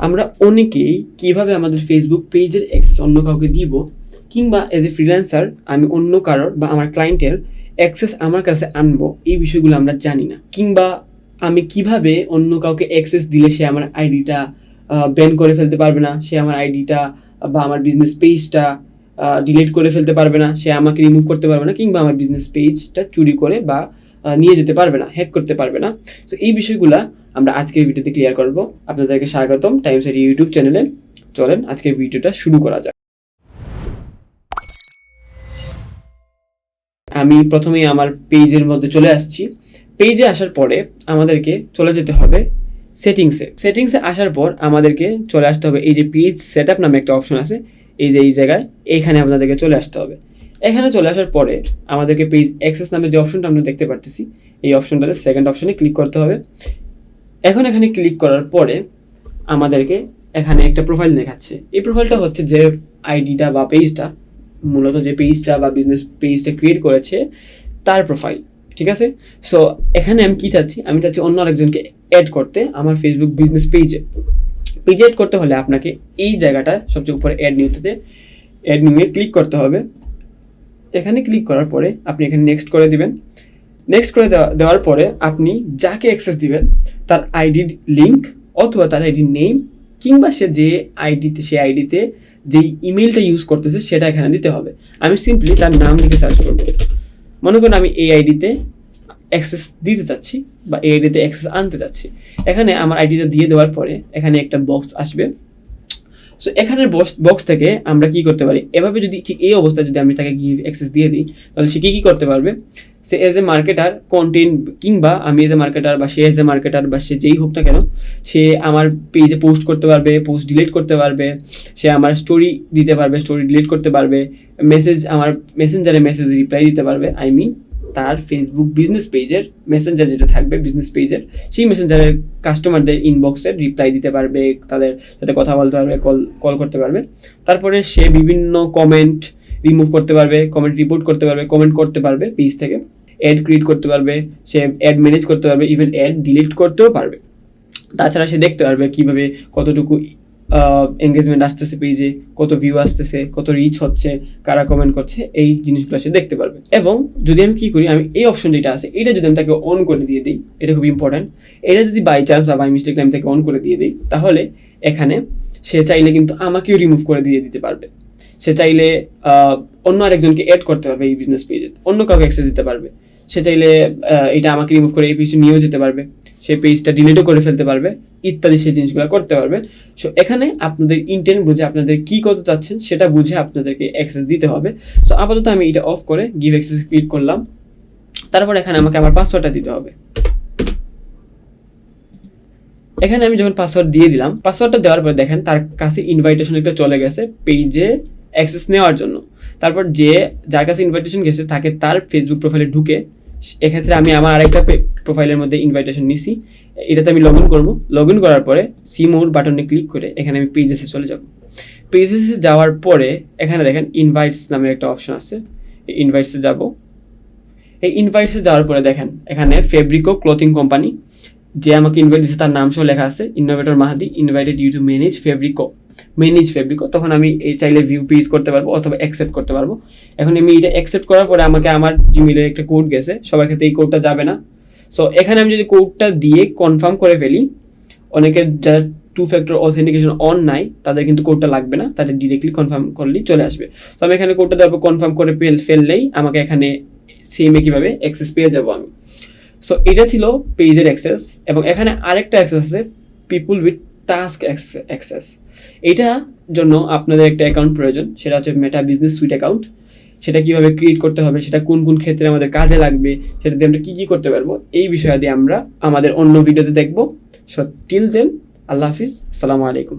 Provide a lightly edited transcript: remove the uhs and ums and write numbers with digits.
আমরা অনেকেই কিভাবে আমাদের ফেসবুক পেজের অ্যাক্সেস অন্য কাউকে দিব, কিংবা এজ এ ফ্রিল্যান্সার আমি অন্য কারোর বা আমার ক্লায়েন্টের অ্যাক্সেস আমার কাছে আনবো, এই বিষয়গুলো আমরা জানি না। কিংবা আমি কিভাবে অন্য কাউকে অ্যাক্সেস দিলে সে আমার আইডিটা ব্যান করে ফেলতে পারবে না, সে আমার আইডিটা বা আমার বিজনেস পেজটা ডিলিট করে ফেলতে পারবে না, সে আমাকে রিমুভ করতে পারবে না, কিংবা আমার বিজনেস পেজটা চুরি করে বা নিয়ে যেতে পারবে না, হ্যাক করতে পারবে না। সো এই বিষয়গুলো আমরা আজকের ভিডিওতে ক্লিয়ার করব। আপনাদেরকে স্বাগতম টাইমসের ইউটিউব চ্যানেলে। চলেন আজকের ভিডিওটা শুরু করা যাক। আমি প্রথমেই আমার পেজের মধ্যে চলে আসছি। পেজে আসার পরে আমাদেরকে চলে যেতে হবে সেটিংসে আসার পর আমাদেরকে চলে আসতে হবে এই যে পেজ সেটআপ নামে একটা অপশন আছে, এই জায়গায় এইখানে আপনাদেরকে চলে আসতে হবে। এখানে চলে আসার পরে আমাদেরকে পেজ অ্যাক্সেস নামে যে অপশনটা আমরা দেখতে পারতেছি, এই অপশনটাতে সেকেন্ড অপশনে ক্লিক করতে হবে। এখন এখানে ক্লিক করার পরে আমাদেরকে এখানে একটা প্রোফাইল দেখাচ্ছে। এই প্রোফাইলটা হচ্ছে যে আইডিটা বা পেজটা, মূলত যে পেজটা বা বিজনেস পেজটা ক্রিয়েট করেছে তার প্রোফাইল, ঠিক আছে। সো এখানে আমি কি চাচ্ছি, আমি চাচ্ছি অন্য আরেকজনকে অ্যাড করতে আমার ফেসবুক বিজনেস পেজে অ্যাড করতে হলে আপনাকে এই জায়গাটা সবচেয়ে উপরে অ্যাড নিউয়ে ক্লিক করতে হবে। এখানে ক্লিক করার পরে আপনি এখানে নেক্সট করে দিবেন। নেক্সট করে দেওয়ার পরে আপনি যাকে অ্যাক্সেস দিবেন তার আইডির লিঙ্ক অথবা তার আইডির নেম, কিংবা সে যে আইডিতে যেই ইমেলটা ইউজ করতেছে সেটা এখানে দিতে হবে। আমি সিম্পলি তার নাম লিখে সার্চ করব। মনে করেন আমি এই আইডিতে অ্যাক্সেস দিতে চাচ্ছি বা এই আইডিতে অ্যাক্সেস আনতে চাচ্ছি। এখানে আমার আইডিটা দিয়ে দেওয়ার পরে এখানে একটা বক্স আসবে। সো এখানের বক্স থেকে আমরা কি করতে পারি, এভাবে যদি ঠিক এই অবস্থায় যদি আমি তাকে গিভ অ্যাক্সেস দিয়ে দিই, তাহলে সে কি করতে পারবে, সে এজ এ মার্কেটার কন্টেন্ট, কিংবা আমি এজ এ মার্কেটার বা সে এজ এ মার্কেটার বা সে যেই হোক না কেন, সে আমার পেজে পোস্ট করতে পারবে, পোস্ট ডিলিট করতে পারবে, সে আমার স্টোরি দিতে পারবে, স্টোরি ডিলিট করতে পারবে, আমার মেসেঞ্জারে মেসেজ রিপ্লাই দিতে পারবে। তার ফেসবুক বিজনেস পেজের মেসেঞ্জার যেটা থাকবে বিজনেস পেজের, সেই মেসেঞ্জারের কাস্টমারদের ইনবক্সে রিপ্লাই দিতে পারবে, তাদের সাথে কথা বলতে পারবে, কল করতে পারবে। তারপরে সে বিভিন্ন কমেন্ট রিমুভ করতে পারবে, কমেন্ট রিপোর্ট করতে পারবে, কমেন্ট করতে পারবে পেজ থেকে, অ্যাড ক্রিয়েট করতে পারবে, সে অ্যাড ম্যানেজ করতে পারবে, ইভেন অ্যাড ডিলিট করতেও পারবে। তাছাড়া সে দেখতে পারবে কিভাবে কতটুকু এঙ্গেজমেন্ট আসতেছে পেজে, কত ভিউ আসতেছে, কত রিচ হচ্ছে, কারা কমেন্ট করছে, এই জিনিসগুলো সে দেখতে পারবে। এবং যদি আমি কি করি, আমি এই অপশন যেটা আছে এটা যদি আমি তাকে অন করে দিয়ে দিই, এটা খুব ইম্পর্ট্যান্ট। এটা যদি বাই চান্স বা বাই মিস্টেক আমি তাকে অন করে দিয়ে দিই, তাহলে এখানে সে চাইলে কিন্তু আমাকেও রিমুভ করে দিয়ে দিতে পারবে। সে চাইলে অন্য আরেকজনকে অ্যাড করতে পারবে এই বিজনেস পেজে, অন্য কাউকে অ্যাক্সেস দিতে পারবে। সে চাইলে এটা আমাকে রিমুভ করে এই পেজটা নিয়েও যেতে পারবে, সেই পেজটা ডিলিটও করে ফেলতে পারবে, ইত্যাদি সেই জিনিসগুলো করতে পারবে। সো এখানে আপনাদের ইন্টেন্ট বুঝে, আপনাদের কি করতে চাচ্ছেন সেটা বুঝে আপনাদেরকে অ্যাক্সেস দিতে হবে। সো আপাতত আমি এটা অফ করে গিভ অ্যাক্সেস ক্লিক করলাম। তারপর এখানে আমাকে আমার পাসওয়ার্ডটা দিতে হবে। এখানে আমি যখন পাসওয়ার্ড দিয়ে দিলাম, পাসওয়ার্ডটা দেওয়ার পর দেখেন তার কাছে ইনভাইটেশন একটা চলে গেছে পেজে অ্যাক্সেস নেওয়ার জন্য। তারপর যার কাছে ইনভাইটেশন গেছে তাকে তার ফেসবুক প্রোফাইলে ঢুকে, এক্ষেত্রে আমি আমার আরেকটা প্রোফাইলের মধ্যে ইনভাইটেশন নিছি, এটাতে আমি লগ ইন করবো। লগ ইন করার পরে সি মোর বাটনে ক্লিক করে এখানে আমি পেজেসে চলে যাব। পেজেসে যাওয়ার পরে এখানে দেখেন ইনভাইটস নামের একটা অপশন আছে, এই ইনভাইটসে যাব। এই ইনভাইটসে যাওয়ার পরে দেখেন এখানে ফেব্রিকো ক্লথিং কোম্পানি, যে আমাকে ইনভাইট দিচ্ছে তার নাম সহ লেখা আছে, innovator Mahadi invited you to manage Fabrico. তখন আমি এই চাইলে ভিউ পেজ করতে পারবো অথবা অ্যাকসেপ্ট করতে পারবো। এখন আমি এটা অ্যাকসেপ্ট করার পরে আমাকে আমার জিমেইলের একটা কোড গেছে, সবার ক্ষেত্রে এই কোডটা যাবে না। সো এখানে আমি যদি কোডটা দিয়ে কনফার্ম করে ফেলি, অনেকের যারা 2 ফ্যাক্টর অথেন্টিকেশন অন নাই তাদের কিন্তু কোডটা লাগবে না, তাদের ডিরেক্টলি কনফার্ম করলেই চলে আসবে। তো আমি এখানে কোডটা দেওয়ার পর কনফার্ম করে ফেললেই আমাকে এখানে সেম একইভাবে অ্যাক্সেস পেয়ে যাবো আমি। সো এটা ছিল পেজের অ্যাক্সেস। এবং এখানে আরেকটা অ্যাক্সেস আছে, পিপুল উইথ টাস্ক অ্যাক্সেস। এটার জন্য আপনাদের একটা অ্যাকাউন্ট প্রয়োজন, সেটা হচ্ছে মেটা বিজনেস সুইট অ্যাকাউন্ট। সেটা কিভাবে ক্রিয়েট করতে হবে, সেটা কোন কোন ক্ষেত্রে আমাদের কাজে লাগবে, সেটা দিয়ে আমরা কি করতে পারবো, এই বিষয়াদি আমরা আমাদের অন্য ভিডিওতে দেখবো। সো টিল দেন, আল্লাহ হাফিজ, আসসালামু আলাইকুম।